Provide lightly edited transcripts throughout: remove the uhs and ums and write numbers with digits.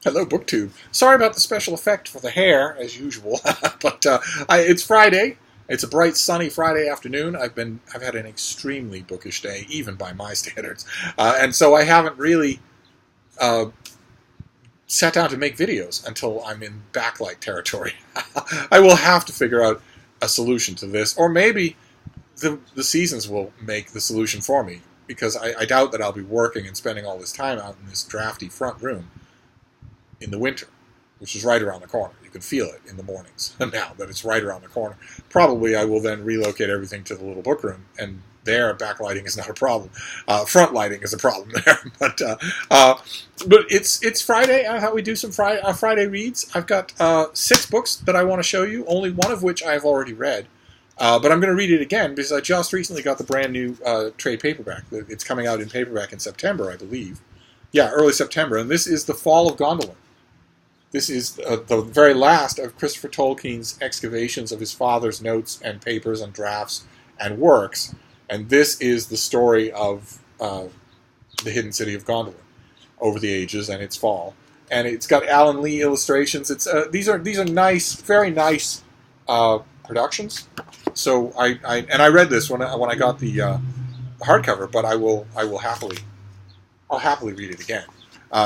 Hello, BookTube. Sorry about the special effect for the hair, as usual, but it's Friday. It's a bright, sunny Friday afternoon. I've had an extremely bookish day, even by my standards, and so I haven't really sat down to make videos until I'm in backlight territory. I will have to figure out a solution to this, or maybe the seasons will make the solution for me, because I doubt that I'll be working and spending all this time out in this drafty front room in the winter, which is right around the corner. You can feel it in the mornings now that it's right around the corner. Probably I will then relocate everything to the little book room, and there backlighting is not a problem. Front lighting is a problem there. But it's Friday. I thought we'd do some Friday reads. I've got 6 books that I want to show you, only one of which I have already read. But I'm going to read it again because I just recently got the brand new trade paperback. It's coming out in paperback in September, I believe. Yeah, early September. And this is The Fall of Gondolin. This is the very last of Christopher Tolkien's excavations of his father's notes and papers and drafts and works. And this is the story of the hidden city of Gondolin over the ages and its fall. And it's got Alan Lee illustrations. It's these are nice, very nice productions. So I read this when I got the hardcover, but I'll happily read it again.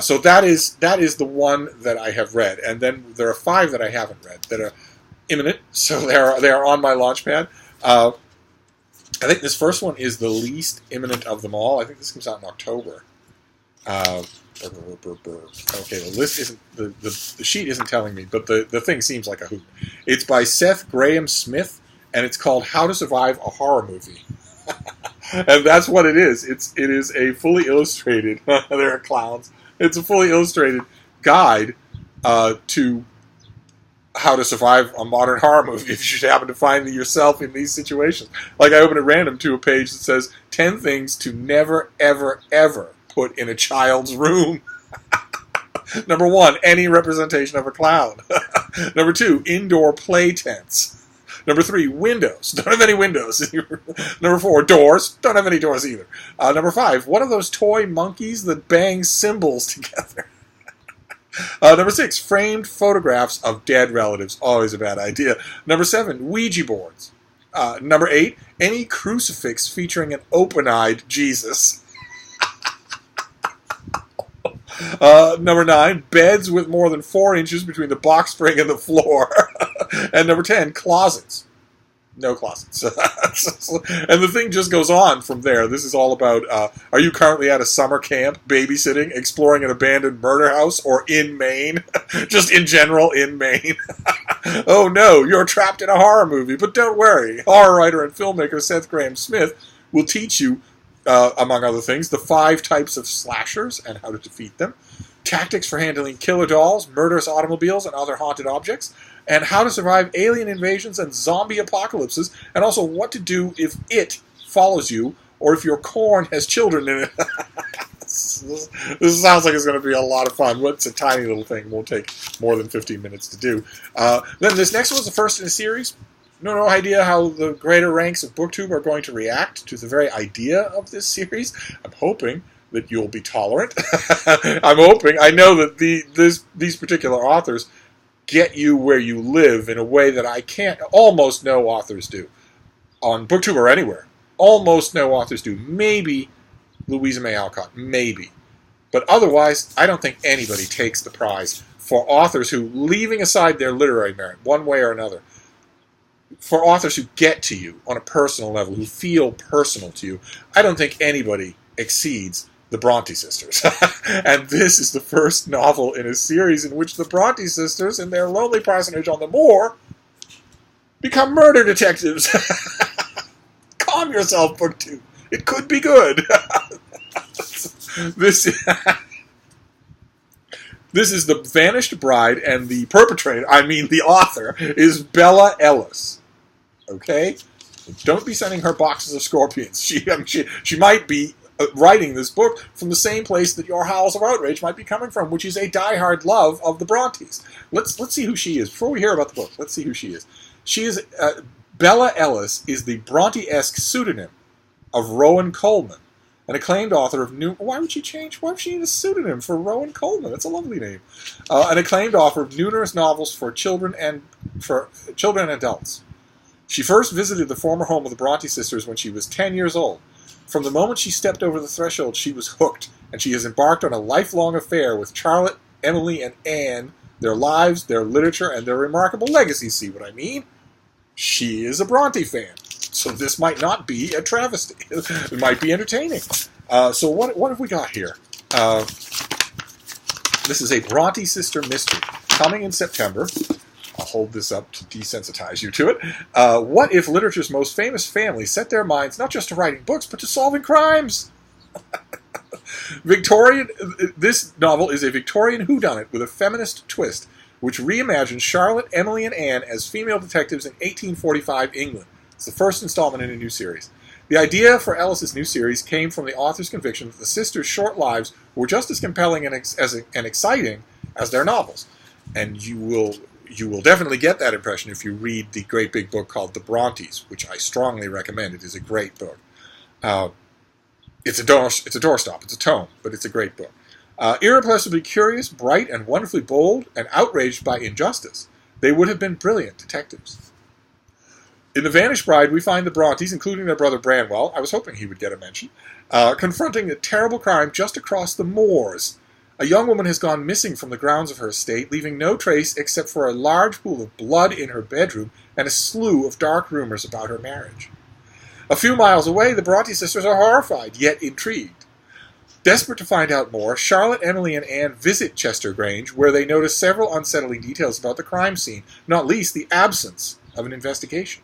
So that is the one that I have read, and then there are 5 that I haven't read that are imminent. So they are on my launch pad. I think this first one is the least imminent of them all. I think this comes out in October. Okay, the list isn't the sheet isn't telling me, but the thing seems like a hoot. It's by Seth Graham Smith, and it's called How to Survive a Horror Movie. And that's what it is. It is a fully illustrated. There are clowns. It's a fully illustrated guide to how to survive a modern horror movie if you should happen to find yourself in these situations. Like, I open at random to a page that says 10 things to never, ever, ever put in a child's room. Number 1, any representation of a clown. Number 2, indoor play tents. Number 3, windows. Don't have any windows. Number 4, doors. Don't have any doors either. Number 5, one of those toy monkeys that bangs cymbals together. Number 6, framed photographs of dead relatives. Always a bad idea. Number 7, Ouija boards. Number 8, any crucifix featuring an open-eyed Jesus. Number 9, beds with more than 4 inches between the box spring and the floor. And number 10, closets. No closets. And the thing just goes on from there. This is all about, are you currently at a summer camp, babysitting, exploring an abandoned murder house, or in Maine? Just in general, in Maine. Oh no, you're trapped in a horror movie, but don't worry. Horror writer and filmmaker Seth Graham Smith will teach you, among other things, the 5 types of slashers and how to defeat them, tactics for handling killer dolls, murderous automobiles, and other haunted objects, and how to survive alien invasions and zombie apocalypses, and also what to do if it follows you, or if your corn has children in it. This sounds like it's going to be a lot of fun. It's a tiny little thing. It won't take more than 15 minutes to do. Then this next one is the first in a series. No idea how the greater ranks of BookTube are going to react to the very idea of this series. I'm hoping that you'll be tolerant. I'm hoping. I know that these particular authors get you where you live in a way that I can't. Almost no authors do. On BookTube or anywhere. Almost no authors do. Maybe Louisa May Alcott. Maybe. But otherwise, I don't think anybody takes the prize for authors who, leaving aside their literary merit, one way or another, for authors who get to you on a personal level, who feel personal to you, I don't think anybody exceeds the Bronte sisters. And this is the first novel in a series in which the Bronte sisters, in their lonely parsonage on the moor, become murder detectives. Calm yourself, BookTube. It could be good. This is The Vanished Bride, and the perpetrator, the author, is Bella Ellis. Okay? Don't be sending her boxes of scorpions. She might be writing this book from the same place that your howls of outrage might be coming from, which is a diehard love of the Brontes. Let's see who she is. Before we hear about the book, let's see who she is. She is Bella Ellis is the Bronte-esque pseudonym of Rowan Coleman, an acclaimed author of new... Why would she change? Why would she need a pseudonym for Rowan Coleman? That's a lovely name. An acclaimed author of numerous novels for children and adults. She first visited the former home of the Bronte sisters when she was 10 years old. From the moment she stepped over the threshold, she was hooked, and she has embarked on a lifelong affair with Charlotte, Emily, and Anne, their lives, their literature, and their remarkable legacy. See what I mean? She is a Bronte fan. So this might not be a travesty. It might be entertaining. So what have we got here? This is a Bronte sister mystery coming in September. I'll hold this up to desensitize you to it. What if literature's most famous family set their minds not just to writing books, but to solving crimes? This novel is a Victorian whodunit with a feminist twist, which reimagines Charlotte, Emily, and Anne as female detectives in 1845 England. It's the first installment in a new series. The idea for Ellis's new series came from the author's conviction that the sisters' short lives were just as compelling and exciting as their novels. And you will definitely get that impression if you read the great big book called The Brontes, which I strongly recommend. It is a great book. It's a doorstop. It's a tome, but it's a great book. Irrepressibly curious, bright, and wonderfully bold, and outraged by injustice, they would have been brilliant detectives. In The Vanished Bride, we find the Brontes, including their brother Branwell, I was hoping he would get a mention, confronting a terrible crime just across the moors. A young woman has gone missing from the grounds of her estate, leaving no trace except for a large pool of blood in her bedroom and a slew of dark rumors about her marriage. A few miles away, the Bronte sisters are horrified, yet intrigued. Desperate to find out more, Charlotte, Emily, and Anne visit Chester Grange, where they notice several unsettling details about the crime scene, not least the absence of an investigation.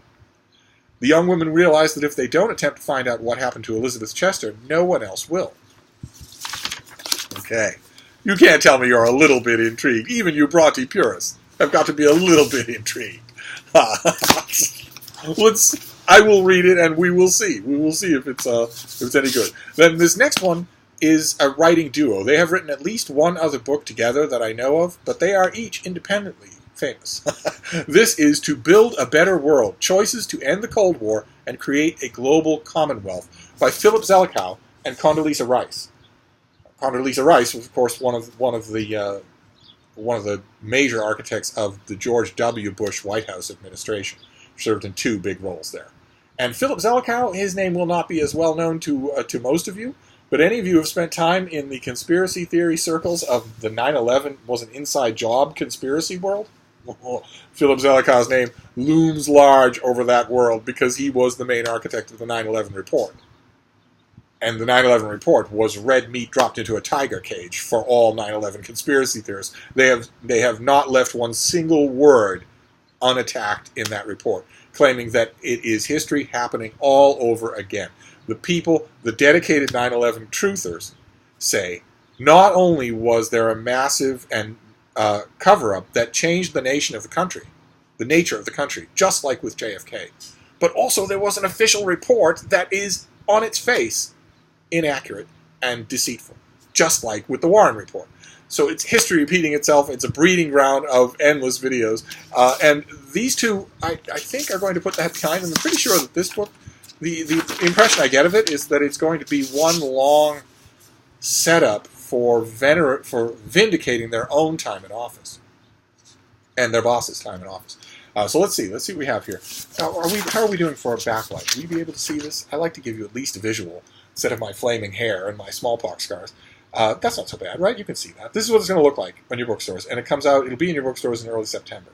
The young women realize that if they don't attempt to find out what happened to Elizabeth Chester, no one else will. Okay. You can't tell me you're a little bit intrigued. Even you Bronte purists have got to be a little bit intrigued. I will read it and we will see. We will see if it's any good. Then this next one is a writing duo. They have written at least one other book together that I know of, but they are each independently famous. This is To Build a Better World, Choices to End the Cold War and Create a Global Commonwealth by Philip Zelikow and Condoleezza Rice. Condoleezza Rice was, of course, one of the major architects of the George W. Bush White House administration. Served in two big roles there. And Philip Zelikow, his name will not be as well known to most of you, but any of you who have spent time in the conspiracy theory circles of the 9/11 was an inside job conspiracy world. Philip Zelikow's name looms large over that world because he was the main architect of the 9/11 report. And the 9/11 report was red meat dropped into a tiger cage for all 9/11 conspiracy theorists. They have not left one single word unattacked in that report, claiming that it is history happening all over again. The people, the dedicated 9/11 truthers, say not only was there a massive and cover-up that changed the nature of the country, just like with JFK, but also there was an official report that is, on its face, inaccurate and deceitful, just like with the Warren report. So it's history repeating itself. It's a breeding ground of endless videos. And these two, I think, are going to put that behind them. I'm pretty sure that this book, the impression I get of it is that it's going to be one long setup for vindicating their own time in office and their boss's time in office. So let's see what we have here. How are we doing for a backlight? Will you be able to see this? I like to give you at least a visual instead of my flaming hair and my smallpox scars. That's not so bad, right? You can see that. This is what it's going to look like in your bookstores, and it'll be in your bookstores in early September.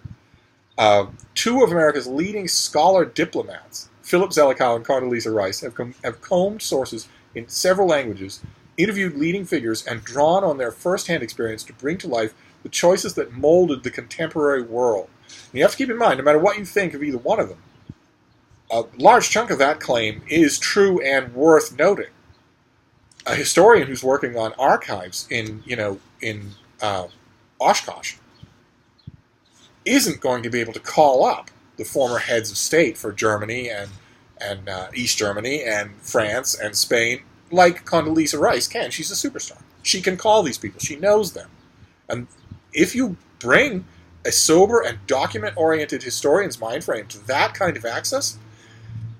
Two of America's leading scholar diplomats, Philip Zelikow and Condoleezza Rice, have combed sources in several languages, interviewed leading figures, and drawn on their first-hand experience to bring to life the choices that molded the contemporary world. And you have to keep in mind, no matter what you think of either one of them, a large chunk of that claim is true and worth noting. A historian who's working on archives in Oshkosh isn't going to be able to call up the former heads of state for Germany and East Germany and France and Spain like Condoleezza Rice can. She's a superstar. She can call these people. She knows them. And if you bring a sober and document-oriented historian's mind frame to that kind of access,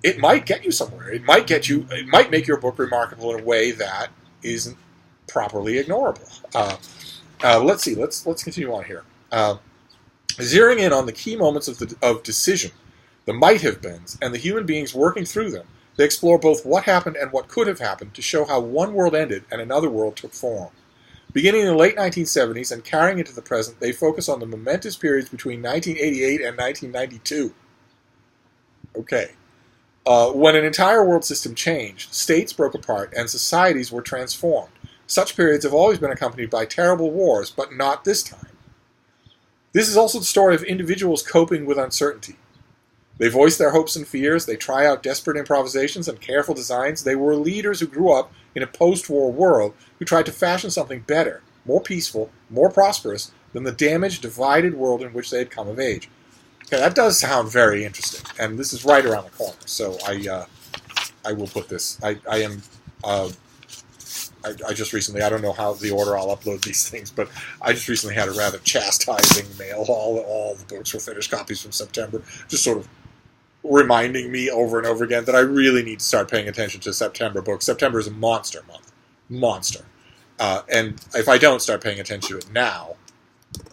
it might get you somewhere. It might make your book remarkable in a way that isn't properly ignorable. Let's see. Let's continue on here. Zeroing in on the key moments of decision, the might-have-beens, and the human beings working through them, they explore both what happened and what could have happened to show how one world ended and another world took form. Beginning in the late 1970s and carrying into the present, they focus on the momentous periods between 1988 and 1992. Okay. When an entire world system changed, states broke apart, and societies were transformed. Such periods have always been accompanied by terrible wars, but not this time. This is also the story of individuals coping with uncertainty. They voice their hopes and fears, they try out desperate improvisations and careful designs. They were leaders who grew up in a post-war world who tried to fashion something better, more peaceful, more prosperous than the damaged, divided world in which they had come of age. Okay, that does sound very interesting, and this is right around the corner, so I will put this. I just recently, I don't know how the order I'll upload these things, but I just recently had a rather chastising mail. All the books were finished copies from September, just sort of reminding me over and over again that I really need to start paying attention to September books. September is a monster month. Monster. And if I don't start paying attention to it now,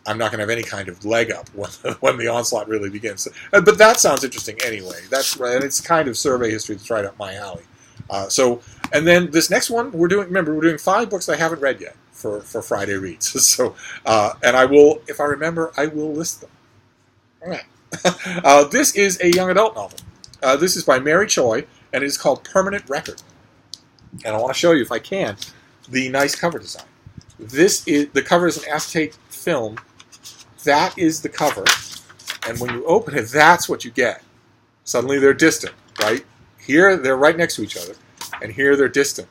I'm not going to have any kind of leg up when the onslaught really begins. But that sounds interesting anyway. That's right, and it's kind of survey history that's right up my alley. And then this next one, we're doing 5 books I haven't read yet for Friday Reads. So, and I will, if I remember, I will list them. All right. This is a young adult novel. This is by Mary Choi, and it is called Permanent Record. And I want to show you, if I can, the nice cover design. The cover is an acetate film. That is the cover, and when you open it, that's what you get. Suddenly they're distant, right? Here they're right next to each other, and here they're distant.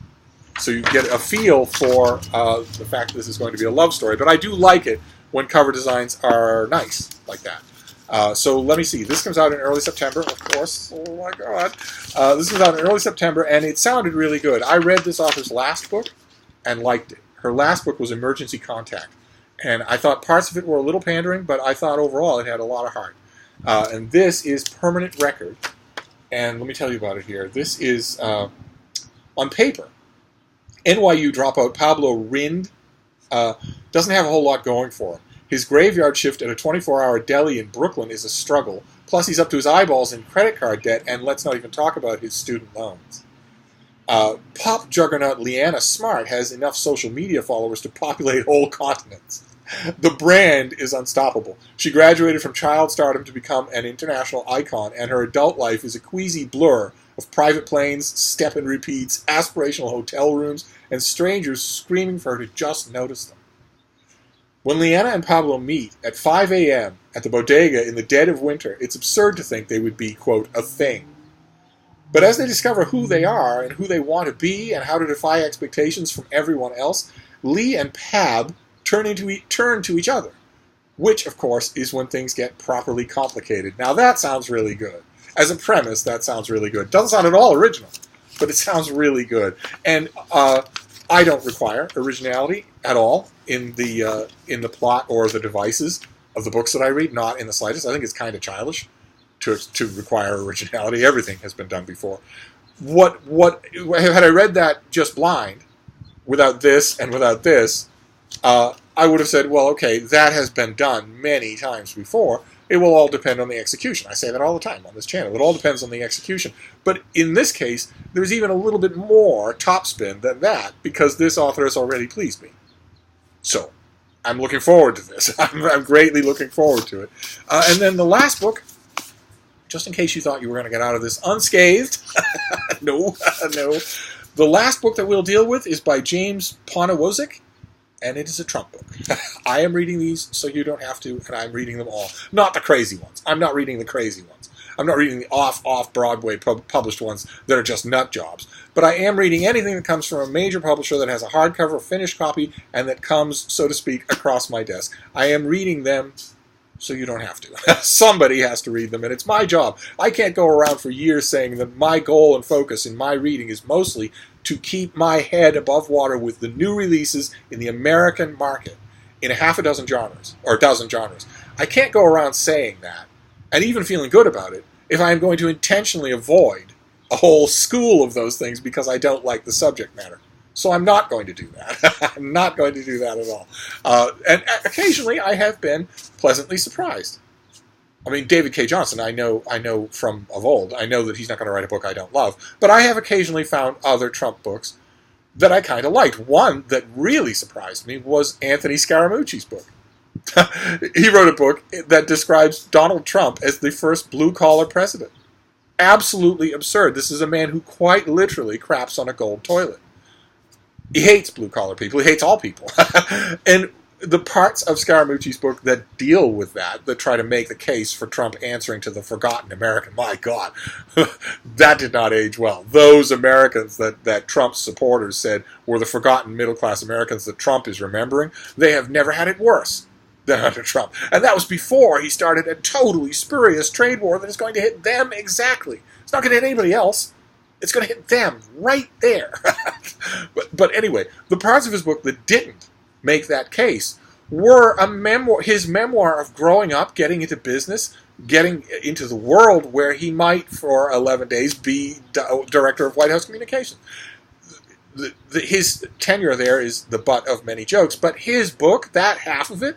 So you get a feel for the fact that this is going to be a love story. But I do like it when cover designs are nice like that. So let me see. This comes out in early September, of course. Oh my God. This comes out in early September, and it sounded really good. I read this author's last book and liked it. Her last book was Emergency Contact. And I thought parts of it were a little pandering, but I thought overall it had a lot of heart. And this is Permanent Record. And let me tell you about it here. This is, on paper, NYU dropout Pablo Rind doesn't have a whole lot going for him. His graveyard shift at a 24-hour deli in Brooklyn is a struggle. Plus, he's up to his eyeballs in credit card debt, and let's not even talk about his student loans. Pop juggernaut Leanna Smart has enough social media followers to populate whole continents. The brand is unstoppable. She graduated from child stardom to become an international icon, and her adult life is a queasy blur of private planes, step-and-repeats, aspirational hotel rooms, and strangers screaming for her to just notice them. When Leanna and Pablo meet at 5 a.m. at the bodega in the dead of winter, it's absurd to think they would be, quote, a thing. But as they discover who they are and who they want to be and how to defy expectations from everyone else, Lee and Pab turn to each other, which, of course, is when things get properly complicated. Now, that sounds really good. As a premise, that sounds really good. Doesn't sound at all original, but it sounds really good. And I don't require originality at all in the plot or the devices of the books that I read, not in the slightest. I think it's kind of childish to require originality. Everything has been done before. Had I read that just blind, without this and without this, I would have said, well, okay, that has been done many times before. It will all depend on the execution. I say that all the time on this channel. It all depends on the execution. But in this case, there's even a little bit more topspin than that, because this author has already pleased me. So, I'm looking forward to this. I'm greatly looking forward to it. And then the last book, just in case you thought you were going to get out of this unscathed, no. The last book that we'll deal with is by James Poniewozik, and it is a Trump book. I am reading these so you don't have to, and I'm reading them all. Not the crazy ones. I'm not reading the crazy ones. I'm not reading the off-Broadway published ones that are just nut jobs. But I am reading anything that comes from a major publisher that has a hardcover, finished copy, and that comes, so to speak, across my desk. I am reading them so you don't have to. Somebody has to read them, and it's my job. I can't go around for years saying that my goal and focus in my reading is mostly to keep my head above water with the new releases in the American market in a half a dozen genres, or a dozen genres. I can't go around saying that, and even feeling good about it, if I am going to intentionally avoid a whole school of those things because I don't like the subject matter. So I'm not going to do that. I'm not going to do that at all. And occasionally I have been pleasantly surprised. I mean, David K. Johnson, I know from of old. I know that he's not going to write a book I don't love. But I have occasionally found other Trump books that I kind of liked. One that really surprised me was Anthony Scaramucci's book. He wrote a book that describes Donald Trump as the first blue-collar president. Absolutely absurd. This is a man who quite literally craps on a gold toilet. He hates blue-collar people. He hates all people. And the parts of Scaramucci's book that deal with that try to make the case for Trump answering to the forgotten American, my God, that did not age well. Those Americans that Trump's supporters said were the forgotten middle-class Americans that Trump is remembering, they have never had it worse than under Trump. And that was before he started a totally spurious trade war that is going to hit them exactly. It's not going to hit anybody else. It's going to hit them right there. But anyway, the parts of his book that didn't make that case were his memoir of growing up, getting into business, getting into the world where he might, for 11 days, be director of White House communications. His tenure there is the butt of many jokes, but his book, that half of it,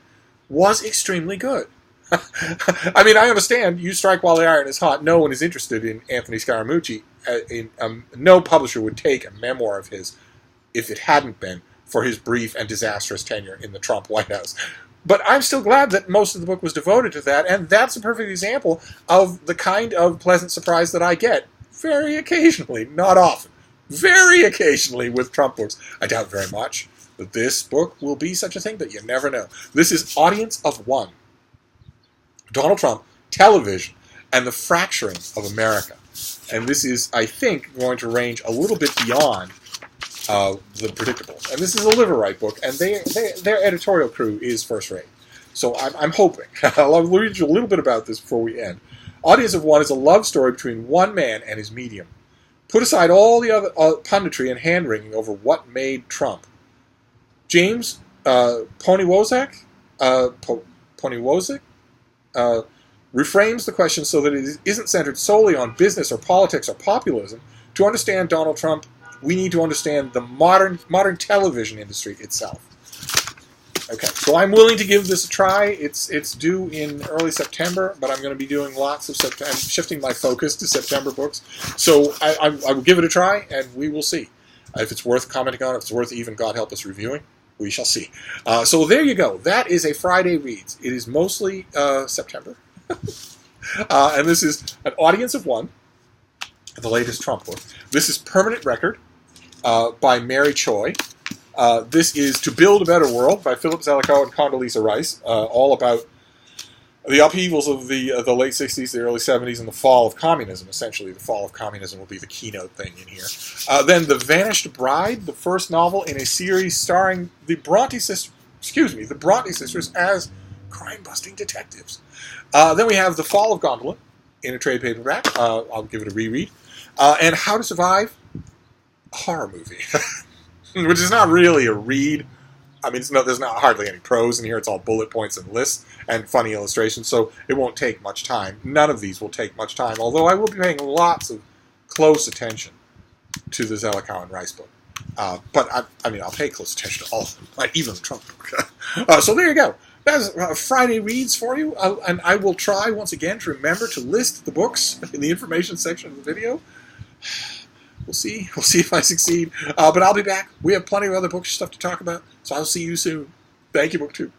was extremely good. I mean, I understand you strike while the iron is hot. No one is interested in Anthony Scaramucci. No publisher would take a memoir of his if it hadn't been for his brief and disastrous tenure in the Trump White House. But I'm still glad that most of the book was devoted to that, and that's a perfect example of the kind of pleasant surprise that I get very occasionally, not often, very occasionally with Trump books. I doubt very much that this book will be such a thing, but you never know. This is Audience of One. Donald Trump, television, and the fracturing of America. And this is, I think, going to range a little bit beyond the predictable. And this is a Liverite book, and their editorial crew is first rate. So I'm hoping. I'll read you a little bit about this before we end. Audience of One is a love story between one man and his medium. Put aside all the other punditry and hand-wringing over what made Trump. James Poniwozak reframes the question so that it isn't centered solely on business or politics or populism. To understand Donald Trump, we need to understand the modern television industry itself. Okay, so I'm willing to give this a try. It's due in early September, but I'm going to be doing lots of September. I'm shifting my focus to September books. So I will give it a try, and we will see. If it's worth commenting on, if it's worth even, God help us, reviewing, we shall see. So there you go. That is a Friday Reads. It is mostly September. And this is an Audience of One, the latest Trump book. This is Permanent Record by Mary Choi. This is To Build a Better World by Philip Zelikow and Condoleezza Rice, all about the upheavals of the late 60s, the early 70s, and the fall of communism. Essentially, the fall of communism will be the keynote thing in here. Then The Vanished Bride, the first novel in a series starring the Bronte sisters as crime-busting detectives. Then we have The Fall of Gondolin in a trade paperback. I'll give it a reread. And How to Survive, a horror movie, which is not really a read. I mean, there's not hardly any prose in here. It's all bullet points and lists and funny illustrations, so it won't take much time. None of these will take much time, although I will be paying lots of close attention to the Zelikow and Rice book. But, I'll pay close attention to all of them, like even the Trump book. So there you go. That's Friday Reads for you, and I will try once again to remember to list the books in the information section of the video. We'll see. We'll see if I succeed. But I'll be back. We have plenty of other book stuff to talk about, so I'll see you soon. Thank you, BookTube.